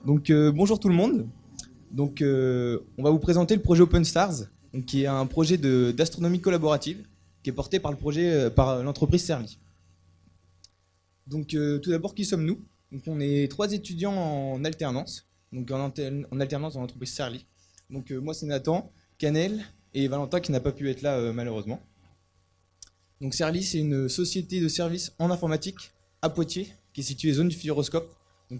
Bonjour tout le monde. On va vous présenter le projet Open Stars, qui est un projet d'astronomie collaborative qui est porté par par l'entreprise Serly. Tout d'abord, qui sommes-nous? On est trois étudiants en alternance, en alternance dans l'entreprise Serly. Moi, c'est Nathan, Canel et Valentin qui n'a pas pu être là malheureusement. Donc Serly, c'est une société de services en informatique à Poitiers qui est située zone du Futuroscope,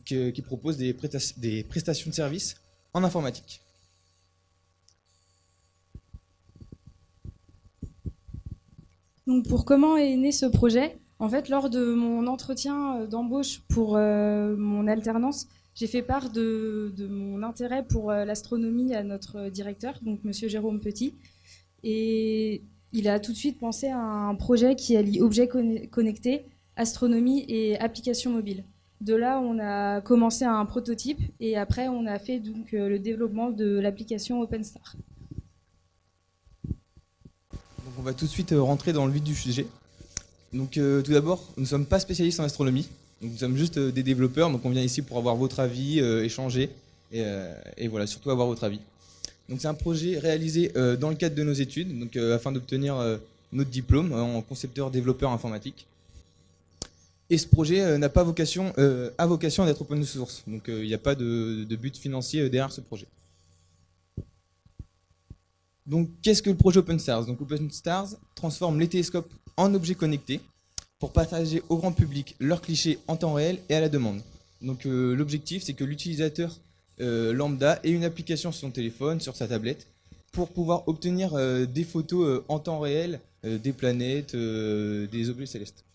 qui propose des prestations de services en informatique. Donc pour comment est né ce projet? En fait, lors de mon entretien d'embauche pour mon alternance, j'ai fait part de mon intérêt pour l'astronomie à notre directeur, donc Monsieur Jérôme Petit. Et il a tout de suite pensé à un projet qui allie objets connectés, astronomie et applications mobiles. De là, on a commencé un prototype et après, on a fait donc le développement de l'application OpenStar. Donc on va tout de suite rentrer dans le vif du sujet. Tout d'abord, nous ne sommes pas spécialistes en astronomie, donc nous sommes juste des développeurs, donc on vient ici pour avoir votre avis, échanger, et voilà, surtout avoir votre avis. Donc c'est un projet réalisé dans le cadre de nos études, afin d'obtenir notre diplôme en concepteur développeur informatique. Et ce projet n'a pas vocation, a vocation d'être open source, donc il n'y a pas de but financier derrière ce projet. Donc qu'est-ce que le projet OpenStars? Donc OpenStars transforme les télescopes en objets connectés pour partager au grand public leurs clichés en temps réel et à la demande. L'objectif, c'est que l'utilisateur lambda ait une application sur son téléphone, sur sa tablette, pour pouvoir obtenir des photos en temps réel des planètes, des objets célestes.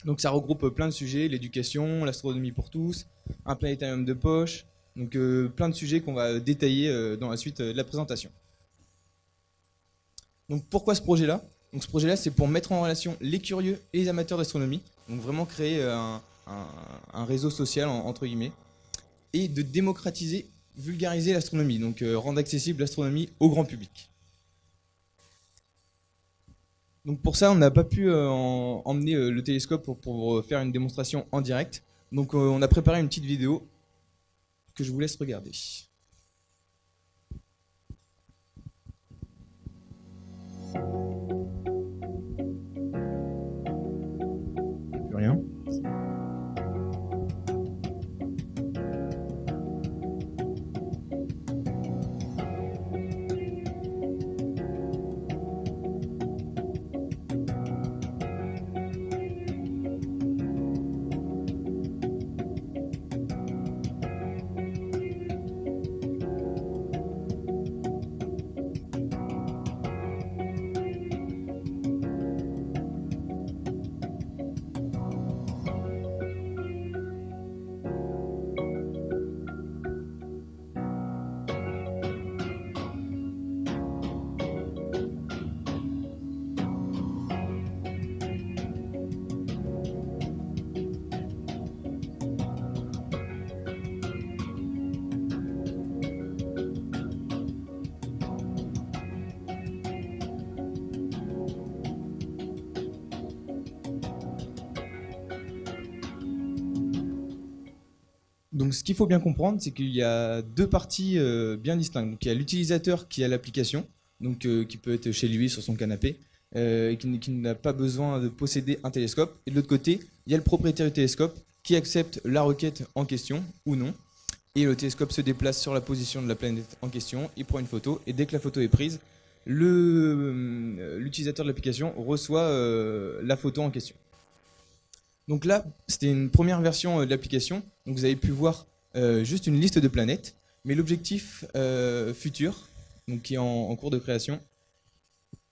Donc ça regroupe plein de sujets, l'éducation, l'astronomie pour tous, un planétarium de poche, plein de sujets qu'on va détailler dans la suite de la présentation. Donc pourquoi ce projet-là? Donc ce projet-là, c'est pour mettre en relation les curieux et les amateurs d'astronomie, donc vraiment créer un réseau social entre guillemets, et de démocratiser, vulgariser l'astronomie, donc rendre accessible l'astronomie au grand public. Donc pour ça, on n'a pas pu emmener le télescope pour faire une démonstration en direct. Donc on a préparé une petite vidéo que je vous laisse regarder. Plus rien. Donc ce qu'il faut bien comprendre, c'est qu'il y a deux parties bien distinctes. Donc il y a l'utilisateur qui a l'application, qui peut être chez lui sur son canapé, qui n'a pas besoin de posséder un télescope. Et de l'autre côté, il y a le propriétaire du télescope qui accepte la requête en question ou non. Et le télescope se déplace sur la position de la planète en question, il prend une photo, et dès que la photo est prise, l'utilisateur de l'application reçoit la photo en question. Donc là, c'était une première version de l'application. Donc vous avez pu voir juste une liste de planètes. Mais l'objectif futur, donc qui est en cours de création,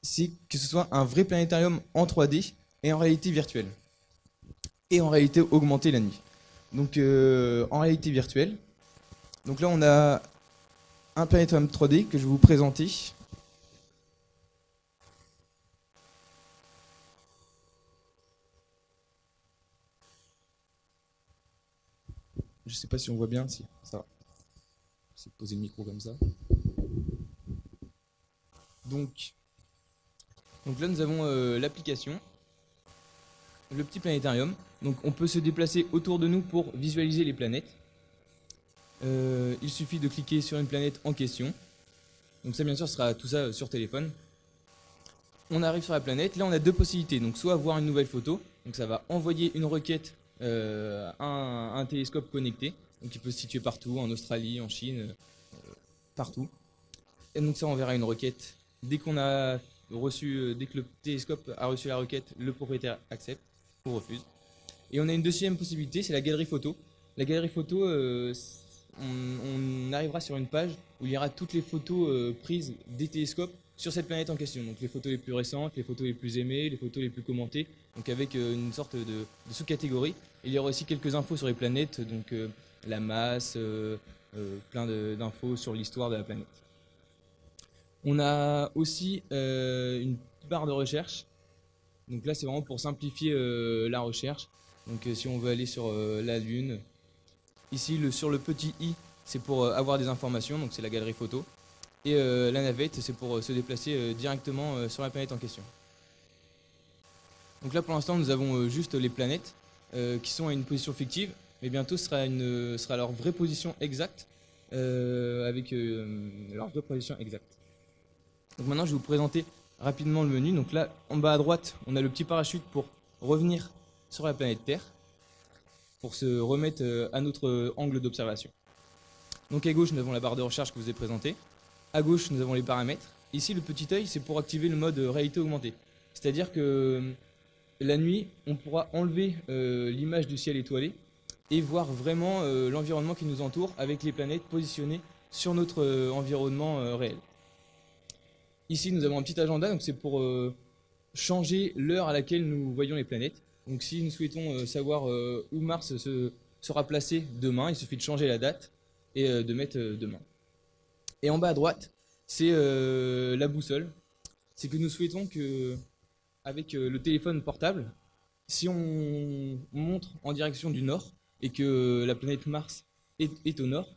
c'est que ce soit un vrai planétarium en 3D et en réalité virtuelle. Et en réalité augmentée la nuit. Donc en réalité virtuelle. Donc là, on a un planétarium 3D que je vais vous présenter. Je sais pas si on voit bien, si ça va. Je vais poser le micro comme ça. Donc là, nous avons l'application, le petit planétarium. Donc on peut se déplacer autour de nous pour visualiser les planètes. Il suffit de cliquer sur une planète en question. Donc ça, bien sûr, sera tout ça sur téléphone. On arrive sur la planète. Là, on a deux possibilités. Donc soit voir une nouvelle photo. Donc ça va envoyer une requête à un télescope connecté. Donc il peut se situer partout, en Australie, en Chine, partout. Et donc ça enverra une requête. Dès que le télescope a reçu la requête, le propriétaire accepte ou refuse. Et on a une deuxième possibilité, c'est la galerie photo. La galerie photo, on arrivera sur une page où il y aura toutes les photos prises des télescopes sur cette planète en question. Donc les photos les plus récentes, les photos les plus aimées, les photos les plus commentées, donc avec une sorte de sous-catégorie. Il y aura aussi quelques infos sur les planètes, donc la masse, plein d'infos sur l'histoire de la planète. On a aussi une barre de recherche. Donc là, c'est vraiment pour simplifier la recherche. Donc si on veut aller sur la Lune, ici sur le petit i, c'est pour avoir des informations, donc c'est la galerie photo. Et la navette, c'est pour se déplacer directement sur la planète en question. Donc là, pour l'instant, nous avons juste les planètes qui sont à une position fictive, mais bientôt ce sera leur vraie position exacte, avec leur vraie position exacte. Donc maintenant, je vais vous présenter rapidement le menu. Donc là, en bas à droite, on a le petit parachute pour revenir sur la planète Terre, pour se remettre à notre angle d'observation. Donc à gauche, nous avons la barre de recherche que je vous ai présentée. À gauche, nous avons les paramètres. Ici, le petit œil, c'est pour activer le mode réalité augmentée. C'est-à-dire que la nuit, on pourra enlever l'image du ciel étoilé et voir vraiment l'environnement qui nous entoure avec les planètes positionnées sur notre environnement réel. Ici, nous avons un petit agenda, donc c'est pour changer l'heure à laquelle nous voyons les planètes. Donc si nous souhaitons savoir où Mars sera placé demain, il suffit de changer la date et de mettre demain. Et en bas à droite, c'est la boussole. C'est que nous souhaitons que, avec le téléphone portable, si on montre en direction du nord et que la planète Mars est au nord,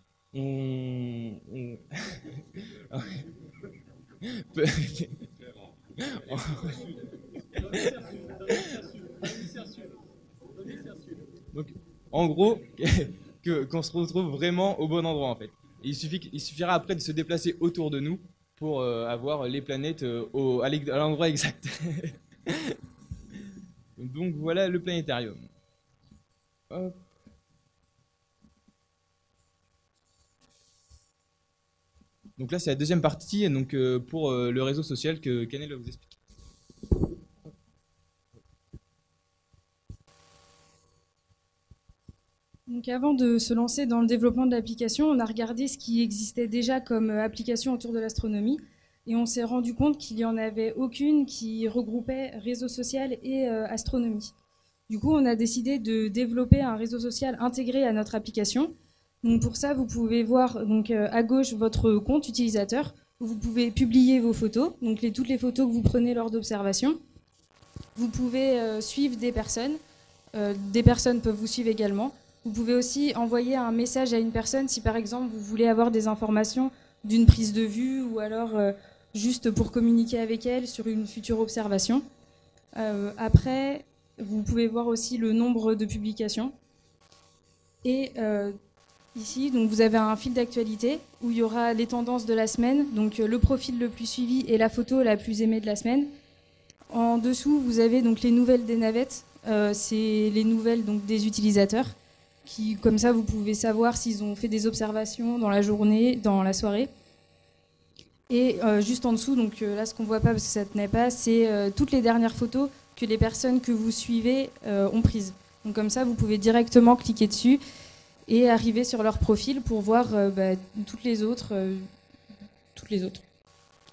Donc, en gros, qu'on se retrouve vraiment au bon endroit en fait. Et il suffira après de se déplacer autour de nous pour avoir les planètes à l'endroit exact. Donc voilà le planétarium. Hop. Donc là c'est la deuxième partie donc, pour le réseau social que Canel va vous expliquer. Donc avant de se lancer dans le développement de l'application, on a regardé ce qui existait déjà comme application autour de l'astronomie et on s'est rendu compte qu'il n'y en avait aucune qui regroupait réseau social et astronomie. Du coup, on a décidé de développer un réseau social intégré à notre application. Donc pour ça, vous pouvez voir donc, à gauche votre compte utilisateur où vous pouvez publier vos photos, donc toutes les photos que vous prenez lors d'observations. Vous pouvez suivre des personnes peuvent vous suivre également. Vous pouvez aussi envoyer un message à une personne si par exemple vous voulez avoir des informations d'une prise de vue ou alors juste pour communiquer avec elle sur une future observation. Après, vous pouvez voir aussi le nombre de publications. Et ici, donc, vous avez un fil d'actualité où il y aura les tendances de la semaine, donc le profil le plus suivi et la photo la plus aimée de la semaine. En dessous, vous avez donc les nouvelles des navettes. C'est les nouvelles donc, des utilisateurs. Comme ça, vous pouvez savoir s'ils ont fait des observations dans la journée, dans la soirée. Et juste en dessous, donc là, ce qu'on ne voit pas parce que ça ne tenait pas, c'est toutes les dernières photos que les personnes que vous suivez ont prises. Donc comme ça, vous pouvez directement cliquer dessus et arriver sur leur profil pour voir toutes les autres.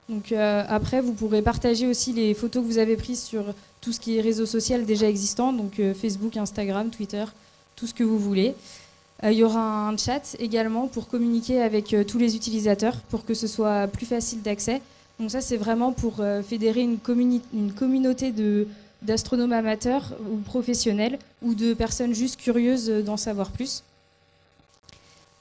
Donc après, vous pourrez partager aussi les photos que vous avez prises sur tout ce qui est réseau social déjà existant, donc Facebook, Instagram, Twitter, tout ce que vous voulez. Il y aura un chat également pour communiquer avec tous les utilisateurs pour que ce soit plus facile d'accès. Donc ça, c'est vraiment pour fédérer une communauté d'astronomes amateurs ou professionnels ou de personnes juste curieuses d'en savoir plus.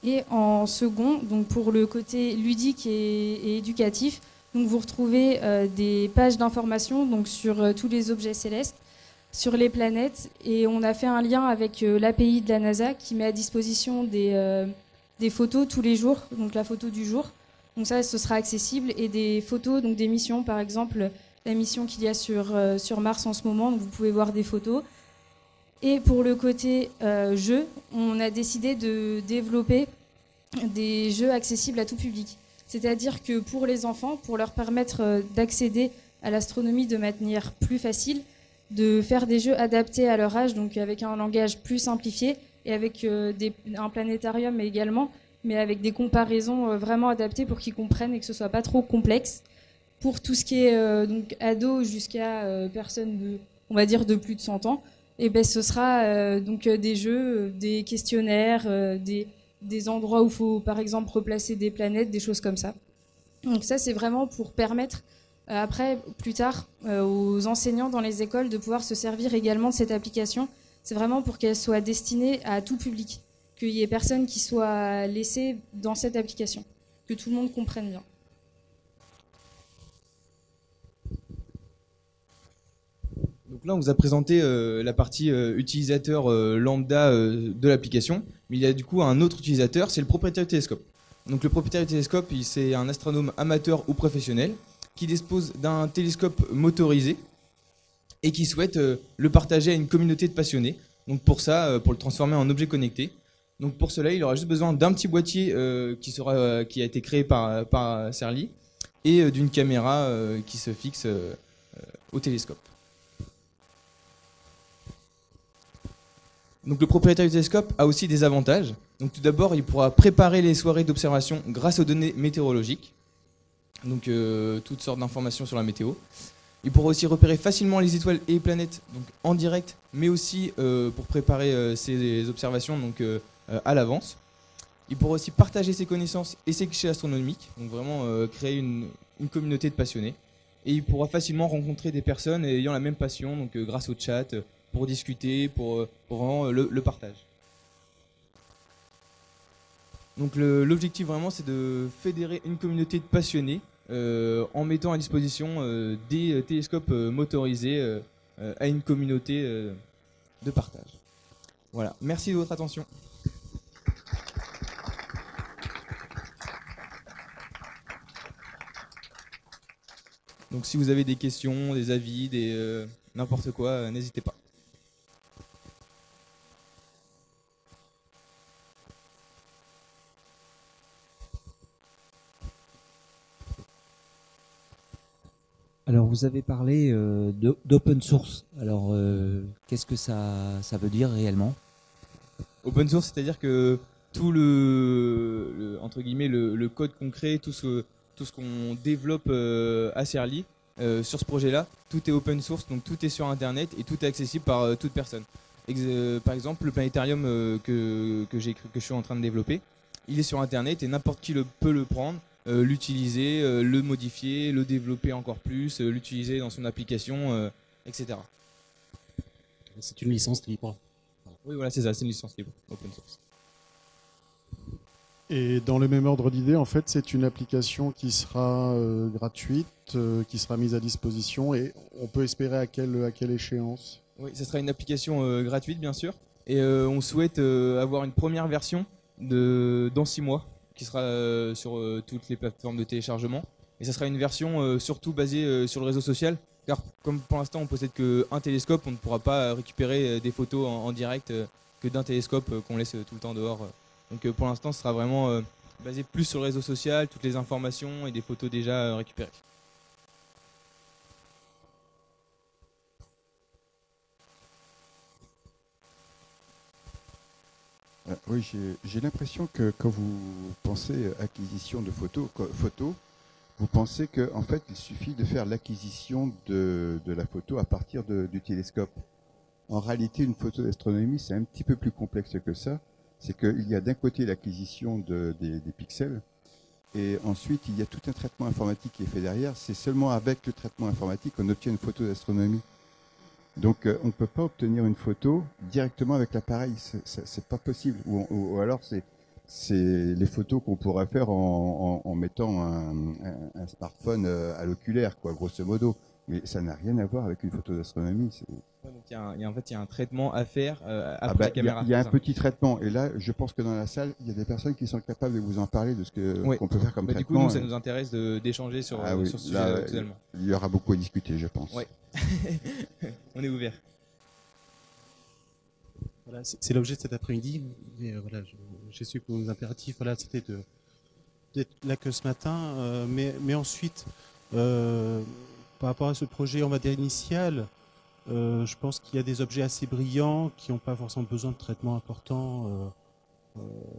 Et en second, donc pour le côté ludique et éducatif, donc vous retrouvez des pages d'information donc sur tous les objets célestes, sur les planètes, et on a fait un lien avec l'API de la NASA qui met à disposition des des photos tous les jours, donc la photo du jour. Donc ça, ce sera accessible. Et des photos, donc des missions, par exemple, la mission qu'il y a sur Mars en ce moment, donc vous pouvez voir des photos. Et pour le côté jeu, on a décidé de développer des jeux accessibles à tout public. C'est-à-dire que pour les enfants, pour leur permettre d'accéder à l'astronomie de manière plus facile, de faire des jeux adaptés à leur âge, donc avec un langage plus simplifié et avec un planétarium également, mais avec des comparaisons vraiment adaptées pour qu'ils comprennent et que ce soit pas trop complexe. Pour tout ce qui est donc ado jusqu'à personnes on va dire de plus de 100 ans, et ben ce sera donc des jeux, des questionnaires, des endroits où il faut par exemple replacer des planètes, des choses comme ça. Donc ça c'est vraiment pour permettre après, plus tard, aux enseignants dans les écoles de pouvoir se servir également de cette application. C'est vraiment pour qu'elle soit destinée à tout public, qu'il n'y ait personne qui soit laissé dans cette application, que tout le monde comprenne bien. Donc là, on vous a présenté la partie utilisateur lambda de l'application, mais il y a du coup un autre utilisateur, c'est le propriétaire du télescope. Donc le propriétaire du télescope, c'est un astronome amateur ou professionnel qui dispose d'un télescope motorisé et qui souhaite le partager à une communauté de passionnés. Donc pour ça, pour le transformer en objet connecté. Donc pour cela, il aura juste besoin d'un petit boîtier qui a été créé par Serly et d'une caméra qui se fixe au télescope. Donc le propriétaire du télescope a aussi des avantages. Donc tout d'abord, il pourra préparer les soirées d'observation grâce aux données météorologiques. Donc toutes sortes d'informations sur la météo. Il pourra aussi repérer facilement les étoiles et les planètes donc en direct, mais aussi pour préparer ses observations donc, à l'avance. Il pourra aussi partager ses connaissances et ses clichés astronomiques, donc vraiment créer une communauté de passionnés. Et il pourra facilement rencontrer des personnes ayant la même passion, donc grâce au chat, pour discuter, pour vraiment le partage. Donc l'objectif vraiment c'est de fédérer une communauté de passionnés en mettant à disposition des télescopes motorisés à une communauté de partage. Voilà, merci de votre attention. Donc si vous avez des questions, des avis, n'importe quoi, n'hésitez pas. Alors, vous avez parlé d'open source. Alors, qu'est-ce que ça veut dire réellement? Open source, c'est-à-dire que tout entre guillemets, le code concret, tout ce qu'on développe à Serly, sur ce projet-là, tout est open source, donc tout est sur Internet et tout est accessible par toute personne. Par exemple, le planétarium que je suis en train de développer, il est sur Internet et n'importe qui peut le prendre, l'utiliser, le modifier, le développer encore plus, l'utiliser dans son application, etc. C'est une licence libre. Oui, voilà, c'est ça, c'est une licence libre, open source. Et dans le même ordre d'idée, en fait, c'est une application qui sera gratuite, qui sera mise à disposition, et on peut espérer à quelle échéance? Oui, ce sera une application gratuite, bien sûr, et on souhaite avoir une première version dans 6 mois, qui sera sur toutes les plateformes de téléchargement. Et ça sera une version surtout basée sur le réseau social, car comme pour l'instant on possède qu'un télescope, on ne pourra pas récupérer des photos en direct que d'un télescope qu'on laisse tout le temps dehors. Donc pour l'instant ce sera vraiment basé plus sur le réseau social, toutes les informations et des photos déjà récupérées. Oui, j'ai l'impression que quand vous pensez acquisition de photos, vous pensez qu'en fait, il suffit de faire l'acquisition de la photo à partir du télescope. En réalité, une photo d'astronomie, c'est un petit peu plus complexe que ça. C'est qu'il y a d'un côté l'acquisition des pixels, et ensuite, il y a tout un traitement informatique qui est fait derrière. C'est seulement avec le traitement informatique qu'on obtient une photo d'astronomie. Donc on ne peut pas obtenir une photo directement avec l'appareil, c'est pas possible. Ou alors c'est les photos qu'on pourrait faire en mettant un smartphone à l'oculaire, quoi, grosso modo. Mais ça n'a rien à voir avec une photo d'astronomie. Ouais, donc en fait, il y a un traitement à faire Ah après bah, la caméra. il y a un c'est ça. petit traitement. Et là, je pense que dans la salle, il y a des personnes qui sont capables de vous en parler de ce Ouais. qu'on peut faire comme Bah, du coup, traitement. nous, ça nous intéresse d'échanger sur, Ah oui, sur ce là, sujet totalement. il y aura beaucoup à discuter, je pense. Ouais. On est ouvert. Voilà, c'est l'objet de cet après-midi. Mais voilà, j'ai su que vos impératifs, voilà, c'était d'être là que ce matin. Mais ensuite, par rapport à ce projet, on va dire initial, je pense qu'il y a des objets assez brillants qui n'ont pas forcément besoin de traitement important.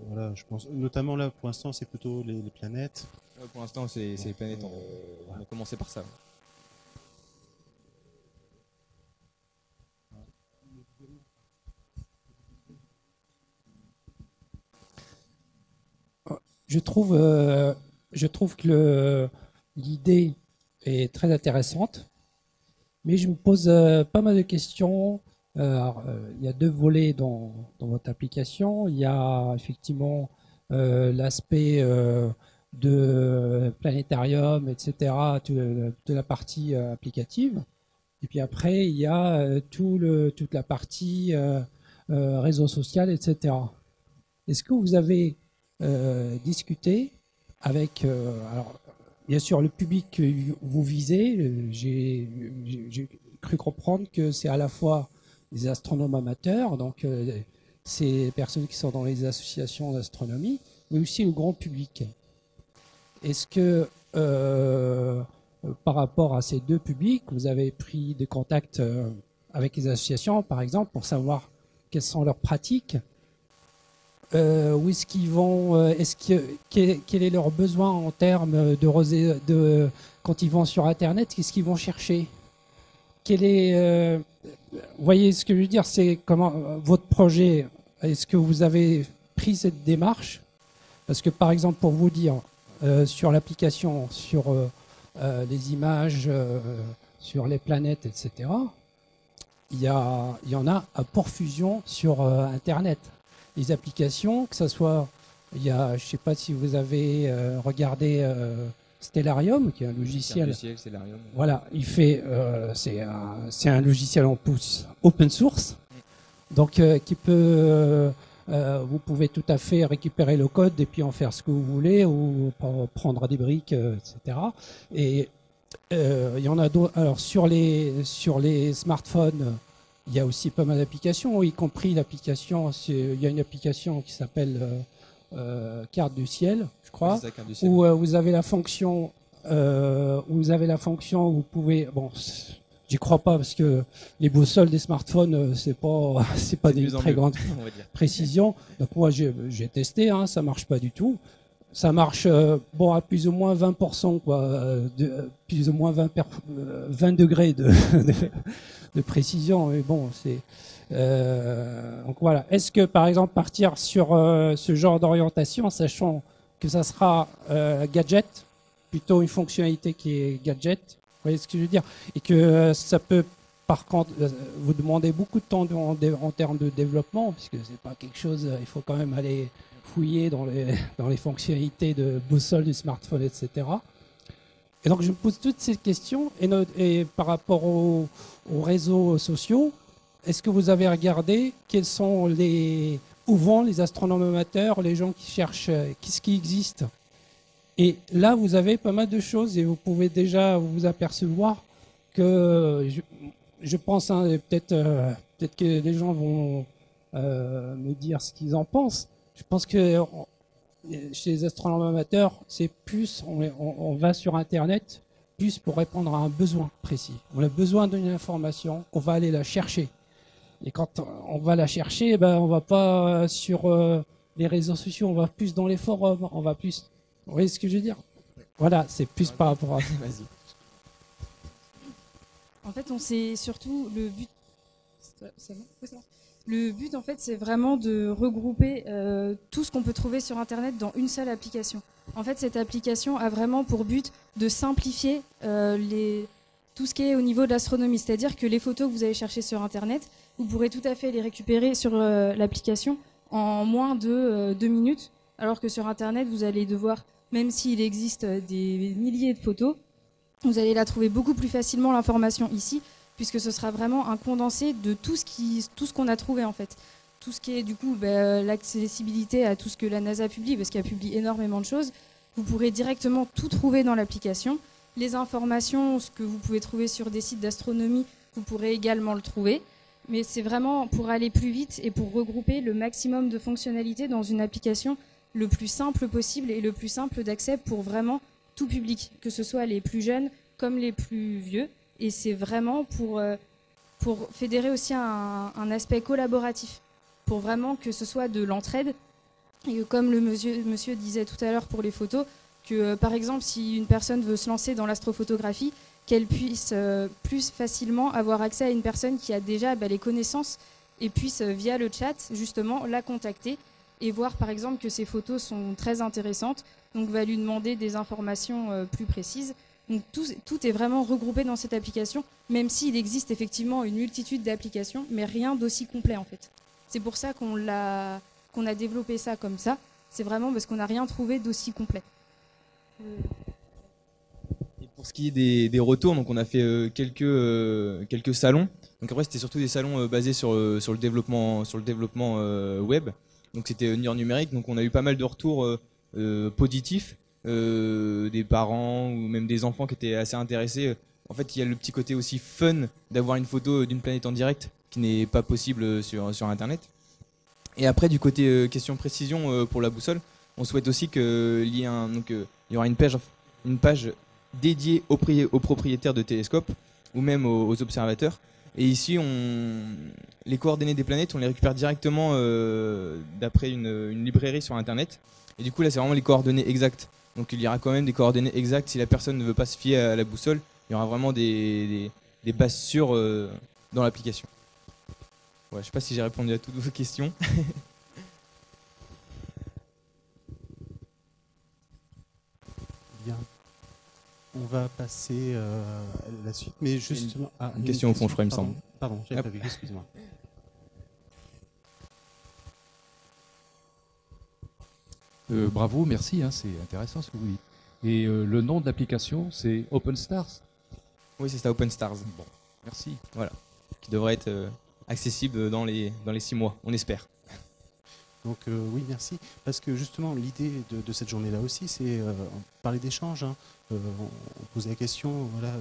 Voilà, je pense. Notamment là, pour l'instant, c'est plutôt les planètes. Pour l'instant, c'est les planètes. On a commencé par ça. Je trouve que l'idée est très intéressante, mais je me pose pas mal de questions. Il y a deux volets dans votre application. Il y a effectivement l'aspect de planétarium, etc., toute la partie applicative. Et puis après, il y a toute la partie réseau social, etc. Est-ce que vous avez discuté avec, alors, bien sûr, le public que vous visez? J'ai cru comprendre que c'est à la fois les astronomes amateurs, donc ces personnes qui sont dans les associations d'astronomie, mais aussi le grand public. Est-ce que par rapport à ces deux publics, vous avez pris des contacts avec les associations, par exemple, pour savoir quelles sont leurs pratiques? Où est-ce qu'ils vont? Quel est leur besoin en termes de quand ils vont sur Internet? Qu'est-ce qu'ils vont chercher? Vous voyez ce que je veux dire? C'est comment votre projet? Est-ce que vous avez pris cette démarche? Parce que par exemple, pour vous dire, sur l'application, sur les images, sur les planètes, etc., il y en a à profusion sur Internet. Les applications, que ce soit, je ne sais pas si vous avez regardé Stellarium, qui est un logiciel. Stellarium. Voilà, c'est un logiciel en plus open source, donc qui peut, vous pouvez tout à fait récupérer le code et puis en faire ce que vous voulez ou prendre des briques, etc. Et il y en a d'autres. Alors sur les smartphones, il y a aussi pas mal d'applications, y compris l'application. Il y a une application qui s'appelle Carte du ciel, je crois, C'est ça, carte du ciel. où vous avez la fonction. Où vous pouvez. Bon, j'y crois pas parce que les boussoles des smartphones, c'est pas C'est des de mieux en très mieux, grandes on va dire. précisions. Donc moi j'ai testé, hein, ça marche pas du tout. Ça marche bon à plus ou moins 20%, quoi, plus ou moins 20 degrés de précision. Mais bon, c'est donc voilà. Est-ce que par exemple partir sur ce genre d'orientation, sachant que ça sera gadget, plutôt une fonctionnalité qui est gadget, vous voyez ce que je veux dire, et que ça peut par contre vous demander beaucoup de temps en termes de développement, puisque c'est pas quelque chose, il faut quand même aller fouiller dans les fonctionnalités de boussole du smartphone, etc. Et donc je me pose toutes ces questions, et par rapport aux réseaux sociaux, est-ce que vous avez regardé où vont les astronomes amateurs, les gens qui cherchent, qu'est-ce qui existe? Et là, vous avez pas mal de choses et vous pouvez déjà vous apercevoir que je pense, hein, peut-être que les gens vont me dire ce qu'ils en pensent. Je pense que chez les astronomes amateurs, c'est plus, on va sur Internet plus pour répondre à un besoin précis. On a besoin d'une information, on va aller la chercher. Et quand on va la chercher, ben, on va pas sur les réseaux sociaux, on va plus dans les forums, on va plus. Vous voyez ce que je veux dire? Voilà, c'est plus par rapport à ça. Vas-y. En fait, on sait surtout le but. C'est bon? Oui, c'est bon. Le but, en fait, c'est vraiment de regrouper tout ce qu'on peut trouver sur Internet dans une seule application. En fait, cette application a vraiment pour but de simplifier tout ce qui est au niveau de l'astronomie. C'est-à-dire que les photos que vous allez chercher sur Internet, vous pourrez tout à fait les récupérer sur l'application en moins de 2 minutes, alors que sur Internet, vous allez devoir, même s'il existe des milliers de photos, Vous allez la trouver beaucoup plus facilement, l'information, ici, puisque ce sera vraiment un condensé de tout ce qu'on a trouvé, en fait. Tout ce qui est, du coup, l'accessibilité à tout ce que la NASA publie, parce qu'elle publie énormément de choses. Vous pourrez directement tout trouver dans l'application. Les informations, ce que vous pouvez trouver sur des sites d'astronomie, vous pourrez également le trouver. Mais c'est vraiment pour aller plus vite et pour regrouper le maximum de fonctionnalités dans une application le plus simple possible et le plus simple d'accès pour vraiment tout public, que ce soit les plus jeunes comme les plus vieux. Et c'est vraiment pour fédérer aussi un aspect collaboratif, pour vraiment que ce soit de l'entraide. Et comme le monsieur disait tout à l'heure pour les photos, que par exemple si une personne veut se lancer dans l'astrophotographie, qu'elle puisse plus facilement avoir accès à une personne qui a déjà les connaissances et puisse via le chat justement la contacter et voir par exemple que ses photos sont très intéressantes, donc va lui demander des informations plus précises. Donc tout est vraiment regroupé dans cette application, même s'il existe effectivement une multitude d'applications, mais rien d'aussi complet en fait. C'est pour ça qu'on a développé ça comme ça, c'est vraiment parce qu'on n'a rien trouvé d'aussi complet. Et pour ce qui est des retours, donc on a fait quelques salons. Donc après c'était surtout des salons basés sur le développement web. Donc c'était Niort numérique. Donc on a eu pas mal de retours positifs des parents ou même des enfants qui étaient assez intéressés. En fait il y a le petit côté aussi fun d'avoir une photo d'une planète en direct qui n'est pas possible sur internet. Et après du côté question précision pour la boussole, on souhaite aussi qu'il y ait il y aura une page dédiée aux propriétaires de télescopes ou même aux observateurs. Et ici, les coordonnées des planètes, on les récupère directement d'après une librairie sur Internet. Et du coup, là, c'est vraiment les coordonnées exactes. Donc il y aura quand même des coordonnées exactes. Si la personne ne veut pas se fier à la boussole, il y aura vraiment des bases sûres dans l'application. Ouais, je ne sais pas si j'ai répondu à toutes vos questions. Bien. On va passer à la suite, mais justement... Une question au fond, je crois, il me semble. Pardon, j'avais pas vu, excusez-moi. Bravo, merci, hein, c'est intéressant ce que vous dites. Et le nom de l'application, c'est OpenStars. Oui, c'est ça, OpenStars. Bon, merci. Voilà, qui devrait être accessible dans les 6 mois, on espère. Donc oui, merci. Parce que justement, l'idée de cette journée-là aussi, c'est parler d'échanges. Hein. On posait la question voilà,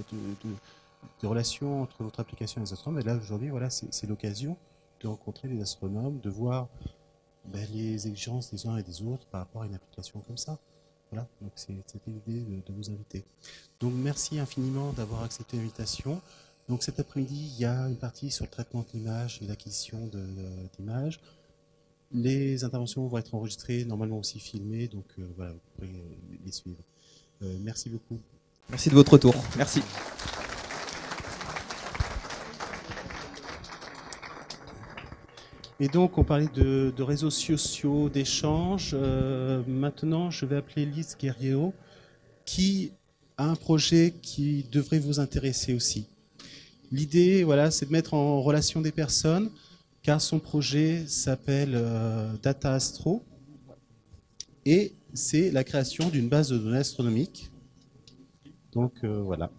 de relations entre notre application et les astronomes. Et là, aujourd'hui, voilà, c'est l'occasion de rencontrer les astronomes, de voir les exigences des uns et des autres par rapport à une application comme ça. Voilà, donc c'était l'idée de vous inviter. Donc merci infiniment d'avoir accepté l'invitation. Donc cet après-midi, il y a une partie sur le traitement de l'image et l'acquisition d'images. Les interventions vont être enregistrées, normalement aussi filmées, donc voilà, vous pourrez les suivre. Merci beaucoup. Merci de votre retour. Merci. Et donc, on parlait de réseaux sociaux, d'échanges. Maintenant, je vais appeler Lise Guerriero, qui a un projet qui devrait vous intéresser aussi. L'idée, voilà, c'est de mettre en relation des personnes, car son projet s'appelle Data Astro, et c'est la création d'une base de données astronomiques. Donc, voilà.